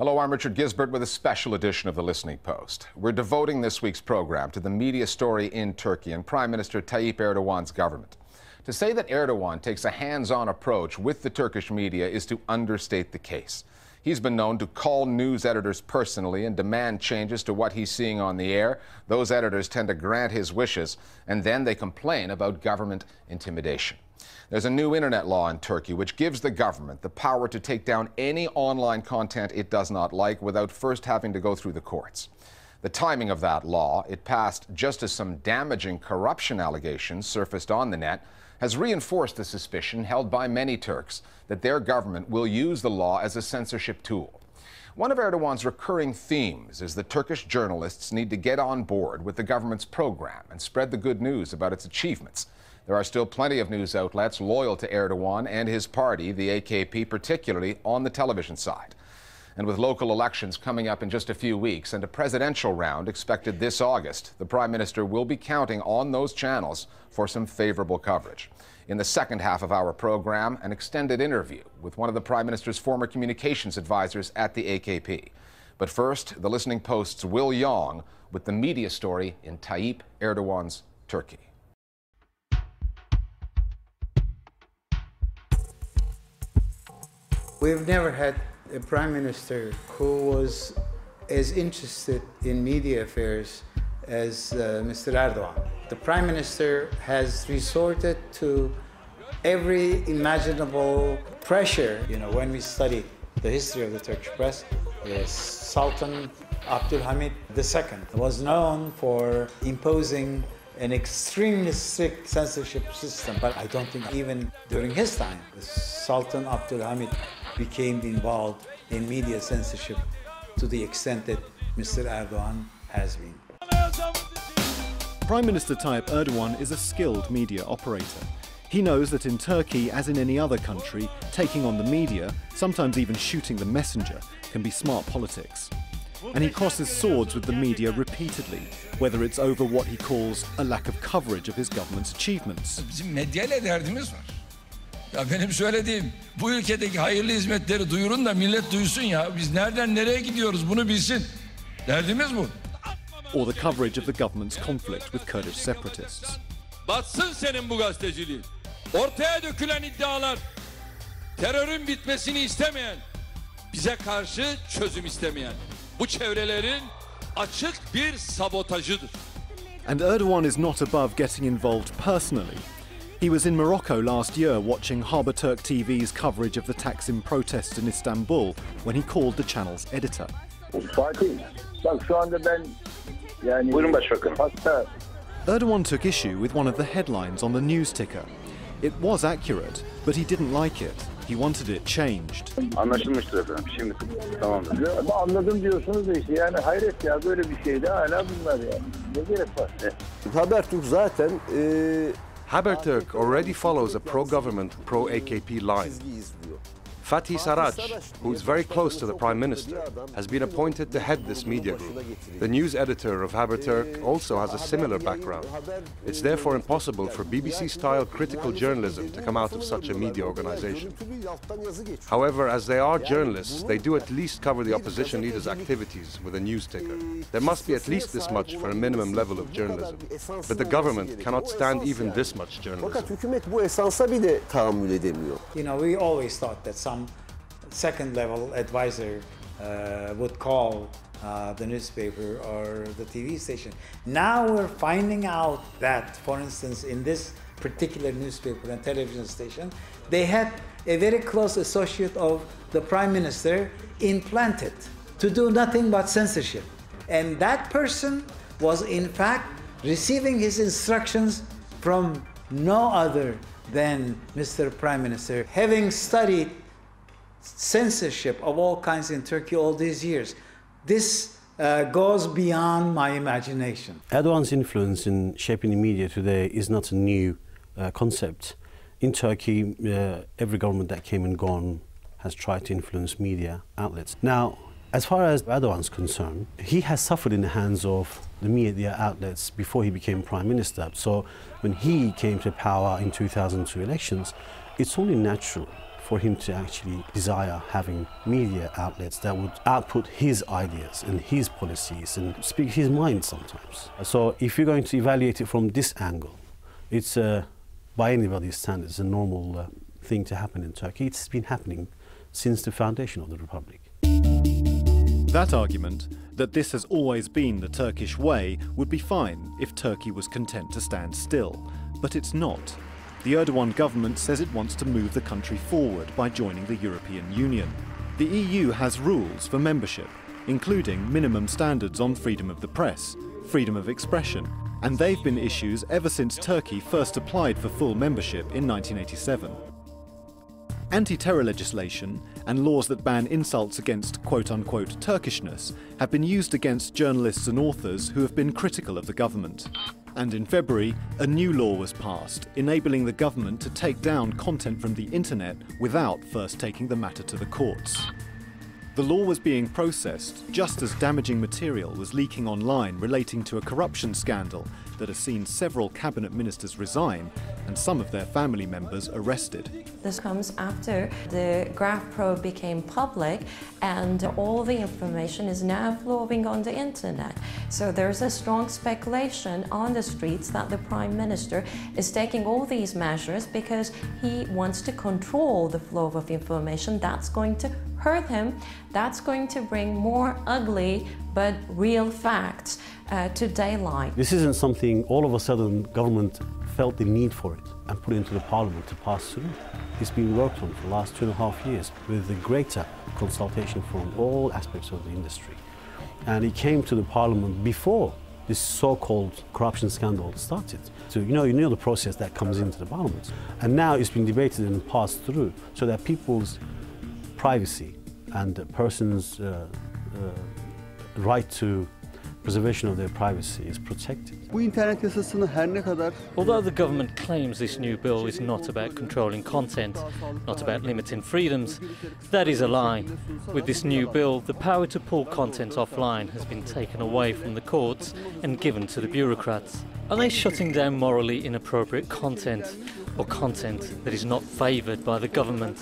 Hello, I'm Richard Gisbert with a special edition of the Listening Post. We're devoting this week's program to the media story in Turkey and Prime Minister Tayyip Erdogan's government. To say that Erdogan takes a hands-on approach with the Turkish media is to understate the case. He's been known to call news editors personally and demand changes to what he's seeing on the air. Those editors tend to grant his wishes, and then they complain about government intimidation. There's a new internet law in Turkey which gives the government the power to take down any online content it does not like without first having to go through the courts. The timing of that law, it passed just as some damaging corruption allegations surfaced on the net, has reinforced the suspicion held by many Turks that their government will use the law as a censorship tool. One of Erdogan's recurring themes is that Turkish journalists need to get on board with the government's program and spread the good news about its achievements. There are still plenty of news outlets loyal to Erdogan and his party, the AKP, particularly on the television side. And with local elections coming up in just a few weeks and a presidential round expected this August, the Prime Minister will be counting on those channels for some favorable coverage. In the second half of our program, an extended interview with one of the Prime Minister's former communications advisors at the AKP. But first, the Listening Post's Will Yong with the media story in Tayyip Erdogan's Turkey. We've never had a prime minister who was as interested in media affairs as Mr. Erdogan. The prime minister has resorted to every imaginable pressure. You know, when we study the history of the Turkish press, Sultan Abdülhamid II was known for imposing an extremely strict censorship system. But I don't think even during his time, Sultan Abdülhamid became involved in media censorship to the extent that Mr. Erdogan has been. Prime Minister Tayyip Erdogan is a skilled media operator. He knows that in Turkey, as in any other country, taking on the media, sometimes even shooting the messenger, can be smart politics. And he crosses swords with the media repeatedly, whether it's over what he calls a lack of coverage of his government's achievements. Bizim medyayla derdimiz var. Ya benim söylediğim, bu ülkedeki hayırlı hizmetleri duyurun da millet duysun ya. Biz nereden nereye gidiyoruz bunu bilsin. Derdimiz bu. Or the coverage of the government's conflict with Kurdish separatists. Batsın senin bu gazeteciliğin. Ortaya dökülen iddialar, terörün bitmesini istemeyen, bize karşı çözüm istemeyen bu çevrelerin açık bir sabotajıdır. And Erdogan is not above getting involved personally. He was in Morocco last year watching Haberturk TV's coverage of the Taksim protests in Istanbul when he called the channel's editor. Fatih, bak şu anda ben yani buyurun başbakanım. Hatta Erdogan took issue with one of the headlines on the news ticker. It was accurate, but he didn't like it. He wanted it changed. Anlaşılmıştır efendim. Şimdi tamamdır. Ama anladım diyorsunuz da işte yani hayret ya böyle bir şeyde hala bunlar yani. Ne gerek var? Haberturk zaten Haberturk already follows a pro-government, pro-AKP line. Fatih Sarraj, who is very close to the Prime Minister, has been appointed to head this media group. The news editor of Haberturk also has a similar background. It's therefore impossible for BBC-style critical journalism to come out of such a media organization. However, as they are journalists, they do at least cover the opposition leaders' activities with a news ticker. There must be at least this much for a minimum level of journalism. But the government cannot stand even this much journalism. You know, we always thought that some second-level advisor would call the newspaper or the TV station. Now we're finding out that, for instance, in this particular newspaper and television station, they had a very close associate of the Prime Minister implanted to do nothing but censorship. And that person was, in fact, receiving his instructions from no other than Mr. Prime Minister, having studied censorship of all kinds in Turkey all these years. This goes beyond my imagination. Erdogan's influence in shaping the media today is not a new concept. In Turkey, every government that came and gone has tried to influence media outlets. Now, as far as Erdogan's concerned, he has suffered in the hands of the media outlets before he became Prime Minister. So when he came to power in 2002 elections, it's only natural for him to actually desire having media outlets that would output his ideas and his policies and speak his mind sometimes. So if you're going to evaluate it from this angle, it's by anybody's standards a normal thing to happen in Turkey. It's been happening since the foundation of the Republic. That argument, that this has always been the Turkish way, would be fine if Turkey was content to stand still. But it's not. The Erdogan government says it wants to move the country forward by joining the European Union. The EU has rules for membership, including minimum standards on freedom of the press, freedom of expression, and they've been issues ever since Turkey first applied for full membership in 1987. Anti-terror legislation and laws that ban insults against quote-unquote Turkishness have been used against journalists and authors who have been critical of the government. And in February, a new law was passed, enabling the government to take down content from the internet without first taking the matter to the courts. The law was being processed just as damaging material was leaking online relating to a corruption scandal that has seen several cabinet ministers resign and some of their family members arrested. This comes after the Graph Probe became public and all the information is now flowing on the internet. So there's a strong speculation on the streets that the Prime Minister is taking all these measures because he wants to control the flow of information. That's going to hurt him. That's going to bring more ugly but real facts to daylight. This isn't something all of a sudden government felt the need for it and put it into the parliament to pass through. It's been worked on for the last 2.5 years with a greater consultation from all aspects of the industry. And it came to the parliament before this so-called corruption scandal started. So you know the process that comes into the parliament. And now it's been debated and passed through so that people's privacy and a person's right to preservation of their privacy is protected. Although the government claims this new bill is not about controlling content, not about limiting freedoms, that is a lie. With this new bill, the power to pull content offline has been taken away from the courts and given to the bureaucrats. Are they shutting down morally inappropriate content or content that is not favoured by the government?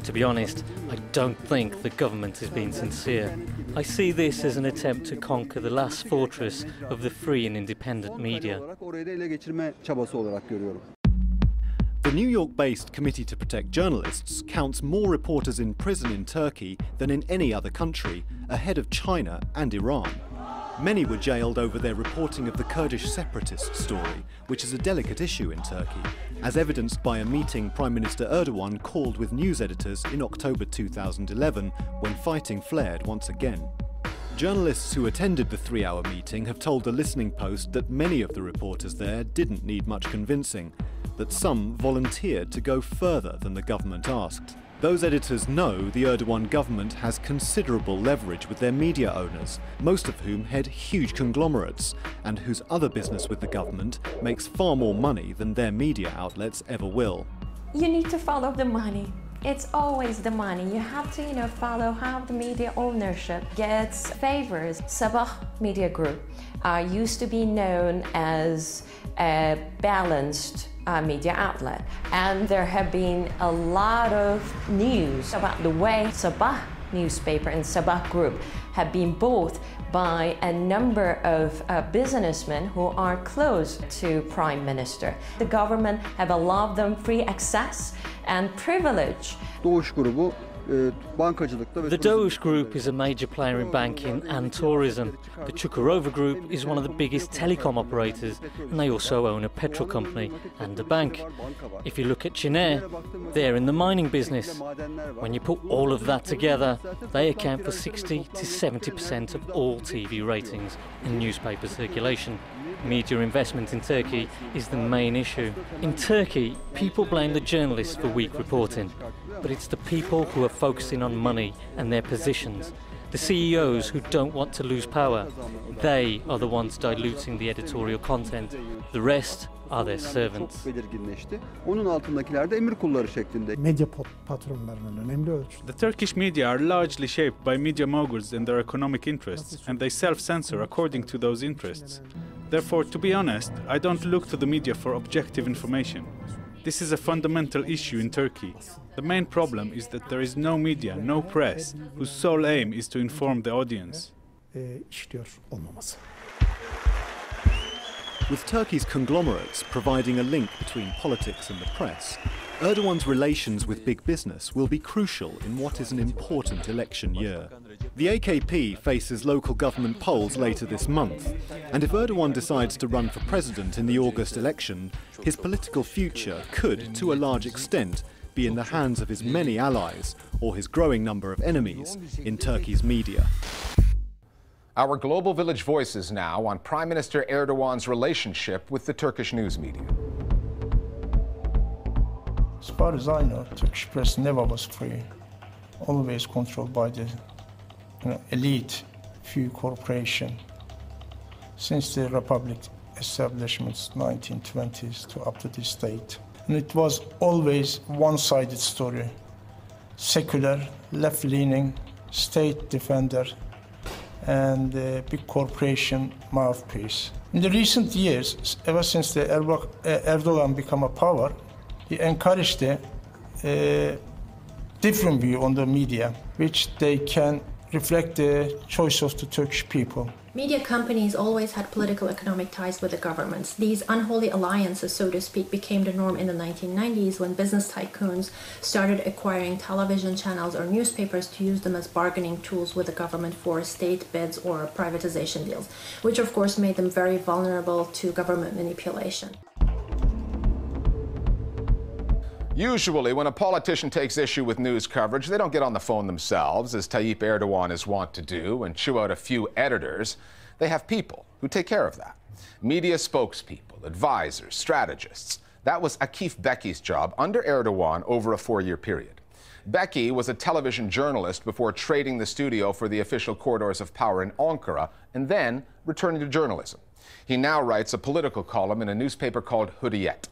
To be honest, I don't think the government is being sincere. I see this as an attempt to conquer the last fortress of the free and independent media. The New York-based Committee to Protect Journalists counts more reporters in prison in Turkey than in any other country, ahead of China and Iran. Many were jailed over their reporting of the Kurdish separatist story, which is a delicate issue in Turkey, as evidenced by a meeting Prime Minister Erdogan called with news editors in October 2011, when fighting flared once again. Journalists who attended the 3-hour meeting have told the Listening Post that many of the reporters there didn't need much convincing, that some volunteered to go further than the government asked. Those editors know the Erdogan government has considerable leverage with their media owners, most of whom head huge conglomerates, and whose other business with the government makes far more money than their media outlets ever will. You need to follow the money. It's always the money. You have to, follow how the media ownership gets favors. Sabah Media Group used to be known as a balanced media outlet, and there have been a lot of news about the way Sabah newspaper and Sabah Group have been bought by a number of businessmen who are close to Prime Minister. The government have allowed them free access and privilege. The Doğuş Group is a major player in banking and tourism. The Çukurova Group is one of the biggest telecom operators, and they also own a petrol company and a bank. If you look at Cine, they're in the mining business. When you put all of that together, they account for 60 to 70% of all TV ratings and newspaper circulation. Media investment in Turkey is the main issue. In Turkey, people blame the journalists for weak reporting, but it's the people who are focusing on money and their positions, the CEOs who don't want to lose power. They are the ones diluting the editorial content. The rest are their servants. The Turkish media are largely shaped by media moguls and their economic interests, and they self-censor according to those interests. Therefore, to be honest, I don't look to the media for objective information. This is a fundamental issue in Turkey. The main problem is that there is no media, no press, whose sole aim is to inform the audience. With Turkey's conglomerates providing a link between politics and the press, Erdogan's relations with big business will be crucial in what is an important election year. The AKP faces local government polls later this month, and if Erdogan decides to run for president in the August election, his political future could, to a large extent, be in the hands of his many allies or his growing number of enemies in Turkey's media. Our Global Village voices now on Prime Minister Erdogan's relationship with the Turkish news media. As far as I know, Turkish press never was free, always controlled by the elite, few corporation. Since the Republic establishments, 1920s to up to this date. And it was always one-sided story. Secular, left-leaning, state defender, and the big corporation mouthpiece. In the recent years, ever since the Erdogan became a power, he encouraged a different view on the media, which they can reflect the choice of the Turkish people. Media companies always had political economic ties with the governments. These unholy alliances, so to speak, became the norm in the 1990s when business tycoons started acquiring television channels or newspapers to use them as bargaining tools with the government for state bids or privatization deals, which of course made them very vulnerable to government manipulation. Usually, when a politician takes issue with news coverage, they don't get on the phone themselves, as Tayyip Erdogan is wont to do, and chew out a few editors. They have people who take care of that. Media spokespeople, advisors, strategists. That was Akif Beki's job under Erdogan over a 4-year period. Beki was a television journalist before trading the studio for the official corridors of power in Ankara and then returning to journalism. He now writes a political column in a newspaper called Hürriyet.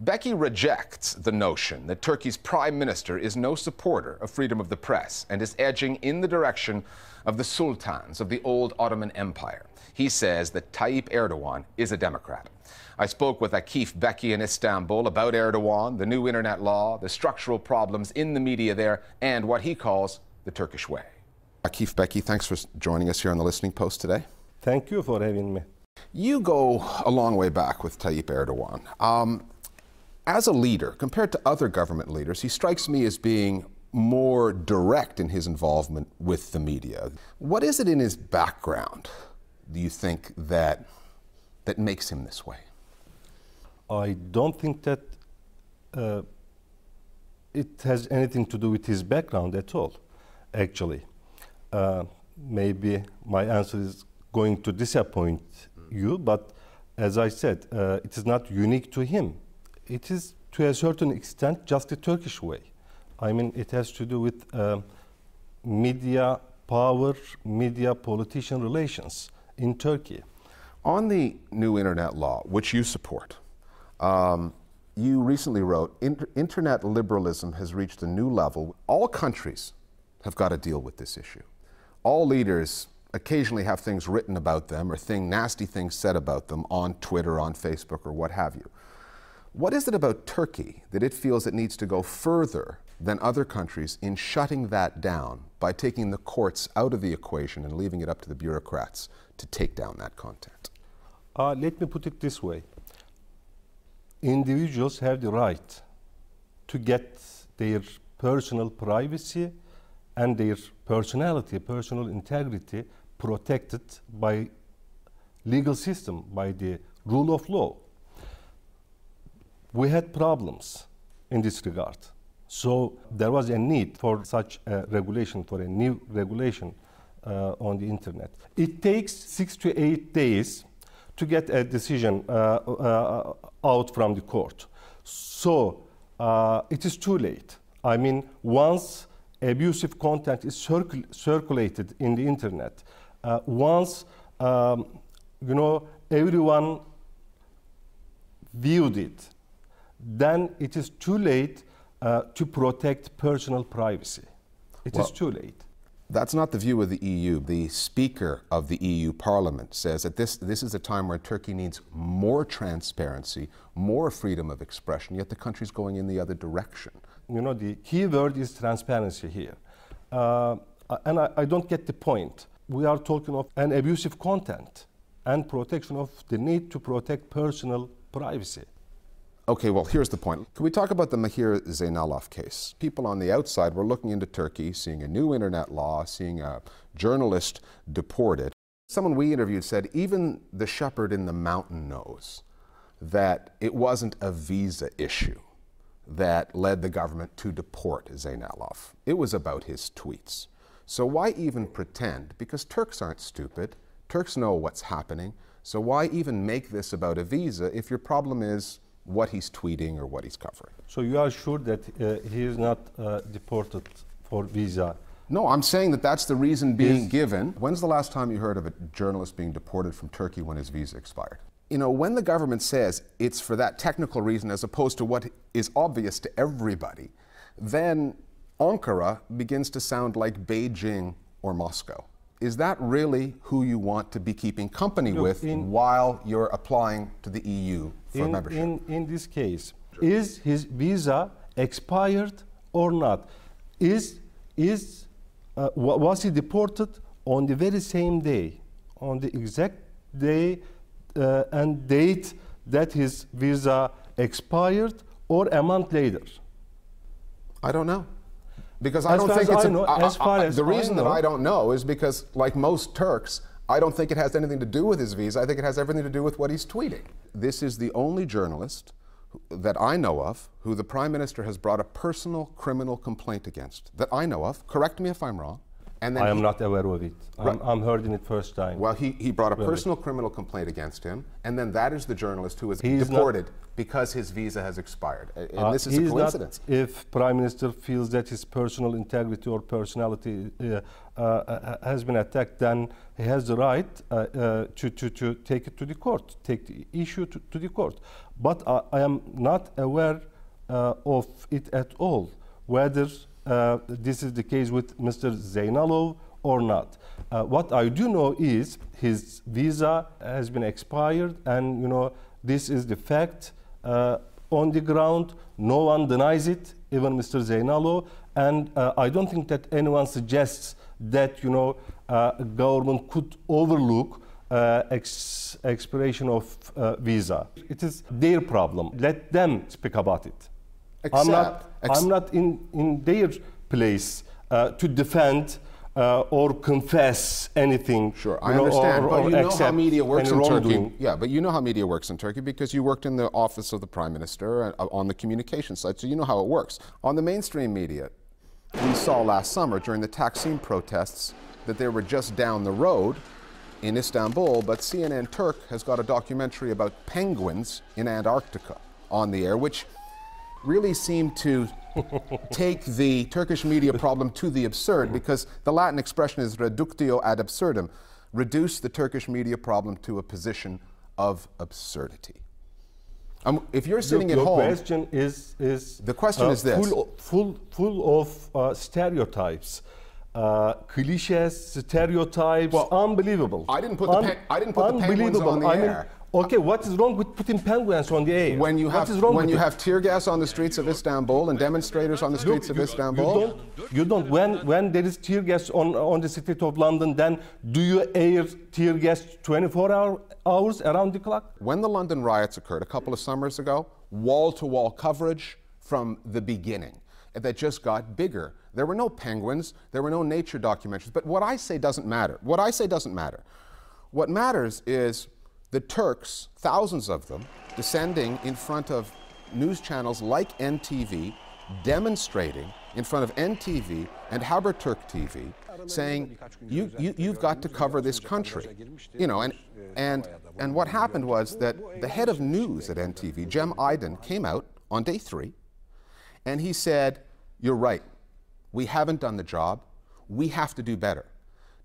Beki rejects the notion that Turkey's prime minister is no supporter of freedom of the press and is edging in the direction of the sultans of the old Ottoman Empire. He says that Tayyip Erdogan is a Democrat. I spoke with Akif Beki in Istanbul about Erdogan, the new internet law, the structural problems in the media there, and what he calls the Turkish way. Akif Beki, thanks for joining us here on the Listening Post today. Thank you for having me. You go a long way back with Tayyip Erdogan. As a leader, compared to other government leaders, he strikes me as being more direct in his involvement with the media. What is it in his background, do you think, that makes him this way? I don't think that it has anything to do with his background at all, actually. Maybe my answer is going to disappoint you, but as I said, it is not unique to him. It is, to a certain extent, just the Turkish way. I mean, it has to do with media power, media-politician relations in Turkey. On the new internet law, which you support, you recently wrote, internet liberalism has reached a new level. All countries have got to deal with this issue. All leaders occasionally have things written about them or nasty things said about them on Twitter, on Facebook, or what have you. What is it about Turkey that it feels it needs to go further than other countries in shutting that down by taking the courts out of the equation and leaving it up to the bureaucrats to take down that content? Let me put it this way. Individuals have the right to get their personal privacy and their personality, personal integrity protected by legal system, by the rule of law. We had problems in this regard. So there was a need for such a regulation, for a new regulation on the internet. It takes 6 to 8 days to get a decision out from the court. So it is too late. I mean, once abusive content is circulated in the internet, once everyone viewed it, then it is too late to protect personal privacy. It is too late. That's not the view of the EU. The Speaker of the EU Parliament says that this is a time where Turkey needs more transparency, more freedom of expression, yet the country's going in the other direction. You know, the key word is transparency here. And I don't get the point. We are talking of an abusive content and protection of the need to protect personal privacy. Okay, well, here's the point. Can we talk about the Mahir Zeynalov case? People on the outside were looking into Turkey, seeing a new internet law, seeing a journalist deported. Someone we interviewed said even the shepherd in the mountain knows that it wasn't a visa issue that led the government to deport Zeynalov. It was about his tweets. So why even pretend? Because Turks aren't stupid. Turks know what's happening. So why even make this about a visa if your problem is what he's tweeting or what he's covering? So you are sure that he is not deported for visa? No, I'm saying that that's the reason being given. When's the last time you heard of a journalist being deported from Turkey when his visa expired? You know, when the government says it's for that technical reason as opposed to what is obvious to everybody, then Ankara begins to sound like Beijing or Moscow. Is that really who you want to be keeping company with while you're applying to the EU for membership? In this case, is his visa expired or not? Was he deported on the very same day, on the exact day and date that his visa expired, or a month later? I don't know. Because I don't think it's the reason that I don't know is because, like most Turks, I don't think it has anything to do with his visa. I think it has everything to do with what he's tweeting. This is the only journalist that I know of who the Prime Minister has brought a personal criminal complaint against, that I know of. Correct me if I'm wrong. And then I am not aware of it. I'm hearing it first time. Well, he brought a personal criminal complaint against him, and then that is the journalist who is deported because his visa has expired. And this is a coincidence. If Prime Minister feels that his personal integrity or personality has been attacked, then he has the right to take it to the court, take the issue to the court. But I am not aware of it at all, whether this is the case with Mr. Zeynalov or not. What I do know is his visa has been expired, and you know, this is the fact on the ground. No one denies it, even Mr. Zeynalov, and I don't think that anyone suggests that, you know, government could overlook expiration of visa. It is their problem. Let them speak about it. I'm not in their place to defend or confess anything. Sure, I understand, but you know how media works in Turkey. Yeah, but you know how media works in Turkey because you worked in the office of the Prime Minister on the communication side, so you know how it works. On the mainstream media, we saw last summer during the Taksim protests that they were just down the road in Istanbul, but CNN Turk has got a documentary about penguins in Antarctica on the air, which really seemed to take the Turkish media problem to the absurd, because the Latin expression is reductio ad absurdum, reduce the Turkish media problem to a position of absurdity. If you're sitting at home, question is the question is this: full of stereotypes, cliches, stereotypes, unbelievable. I didn't put the penguins on the air. Okay, what is wrong with putting penguins on the air? When you have tear gas on the streets of Istanbul and demonstrators on the streets of Istanbul? You don't. When there is tear gas on the street of London, then do you air tear gas 24 hours around the clock? When the London riots occurred a couple of summers ago, wall-to-wall coverage from the beginning that just got bigger. There were no penguins, there were no nature documentaries, but what I say doesn't matter. What I say doesn't matter. What matters is the Turks, thousands of them, descending in front of news channels like NTV, demonstrating in front of NTV and Haberturk TV, saying, you've got to cover this country. You know, and what happened was that the head of news at NTV, Cem Aydin, came out on day 3, and he said, you're right, we haven't done the job, we have to do better.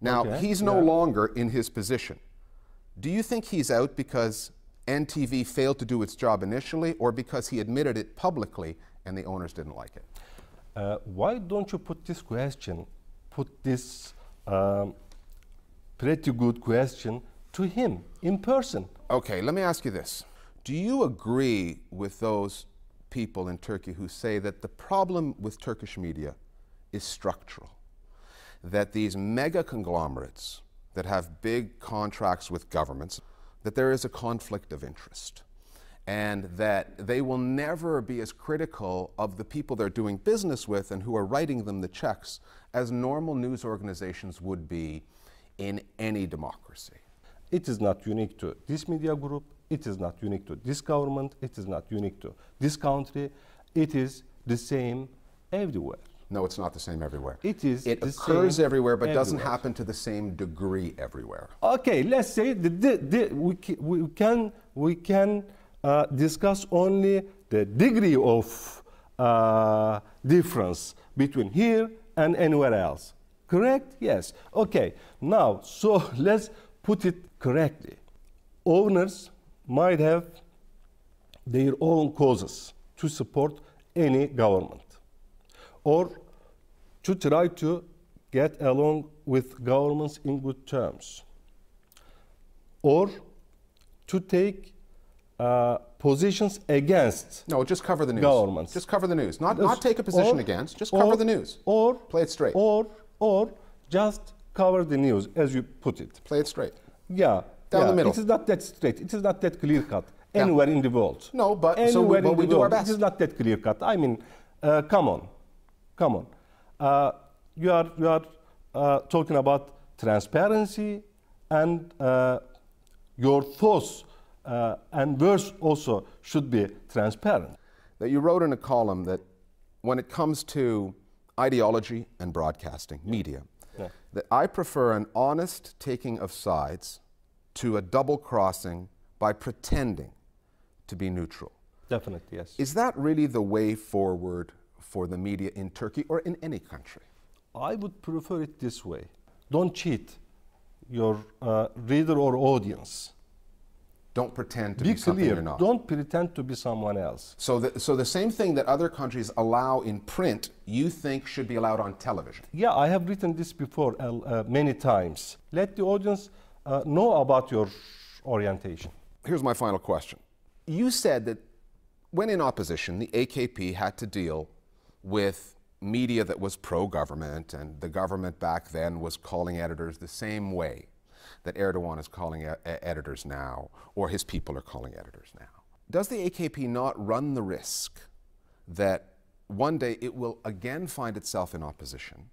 Now, he's no longer in his position. Do you think he's out because NTV failed to do its job initially, or because he admitted it publicly and the owners didn't like it? Why don't you put this question, put this pretty good question to him in person. Okay, let me ask you this. Do you agree with those people in Turkey who say that the problem with Turkish media is structural? That these mega conglomerates that have big contracts with governments, that there is a conflict of interest, and that they will never be as critical of the people they're doing business with and who are writing them the checks as normal news organizations would be in any democracy? It is not unique to this media group, it is not unique to this government, it is not unique to this country, it is the same everywhere. No, it's not the same everywhere. It is. It occurs everywhere, but doesn't happen to the same degree everywhere. Okay, let's say we can discuss only the degree of difference between here and anywhere else. Correct? Yes. Okay. Now, so let's put it correctly. Owners might have their own causes to support any government, or to try to get along with governments in good terms, or to take positions against just cover the news. Governments. Just cover the news. Not take a position against, just cover the news. Or play it straight. Or just cover the news, as you put it. Play it straight. Yeah. Down the middle. It is not that straight. It is not that clear cut anywhere in the world. No, but anywhere we do our best. It is not that clear cut. I mean, come on. You are talking about transparency, and your thoughts and words also should be transparent. That you wrote in a column that when it comes to ideology and broadcasting, media, that I prefer an honest taking of sides to a double crossing by pretending to be neutral. Definitely, yes. Is that really the way forward for the media in Turkey or in any country? I would prefer it this way. Don't cheat your reader or audience. Don't pretend to be something you're not. Don't pretend to be someone else. So the same thing that other countries allow in print, you think should be allowed on television? Yeah, I have written this before many times. Let the audience know about your orientation. Here's my final question. You said that when in opposition, the AKP had to deal with media that was pro-government, and the government back then was calling editors the same way that Erdogan is calling editors now, or his people are calling editors now. Does the AKP not run the risk that one day it will again find itself in opposition,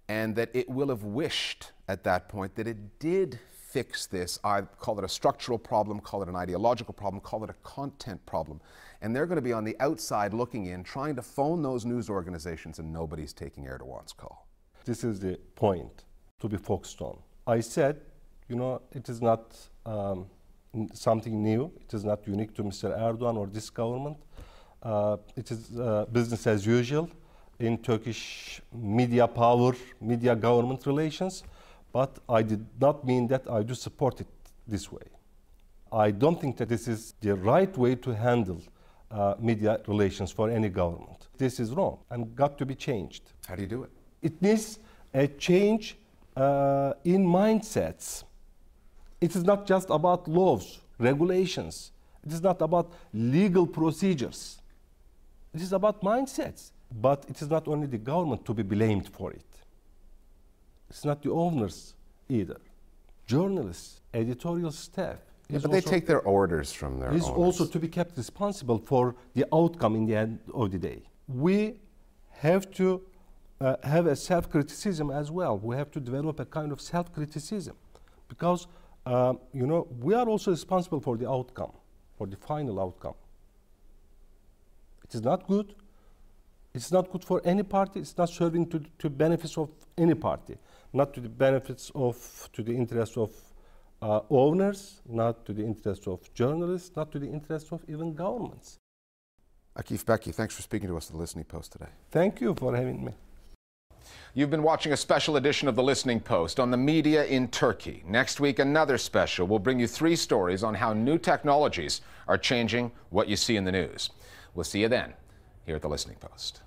and that it will have wished at that point that it did fix this? I call it a structural problem, call it an ideological problem, call it a content problem. And they're going to be on the outside looking in, trying to phone those news organizations, and nobody's taking Erdogan's call. This is the point to be focused on. I said, it is not something new. It is not unique to Mr. Erdogan or this government. It is business as usual in Turkish media power, media government relations. But I did not mean that I do support it this way. I don't think that this is the right way to handle media relations for any government. This is wrong and got to be changed. How do you do it? It needs a change in mindsets. It is not just about laws, regulations. It is not about legal procedures. It is about mindsets. But it is not only the government to be blamed for it. It's not the owners either. Journalists, editorial staff. Yeah, but they take their orders from their owners. Is also to be kept responsible for the outcome in the end of the day. We have to have a self-criticism as well. We have to develop a kind of self-criticism, because we are also responsible for the outcome, for the final outcome. It is not good. It's not good for any party. It's not serving to benefits of any party, not to the benefits of, to the interests of owners, not to the interests of journalists, not to the interests of even governments. Akif Beki, thanks for speaking to us at the Listening Post today. Thank you for having me. You've been watching a special edition of the Listening Post on the media in Turkey. Next week, another special. We'll bring you 3 stories on how new technologies are changing what you see in the news. We'll see you then here at the Listening Post.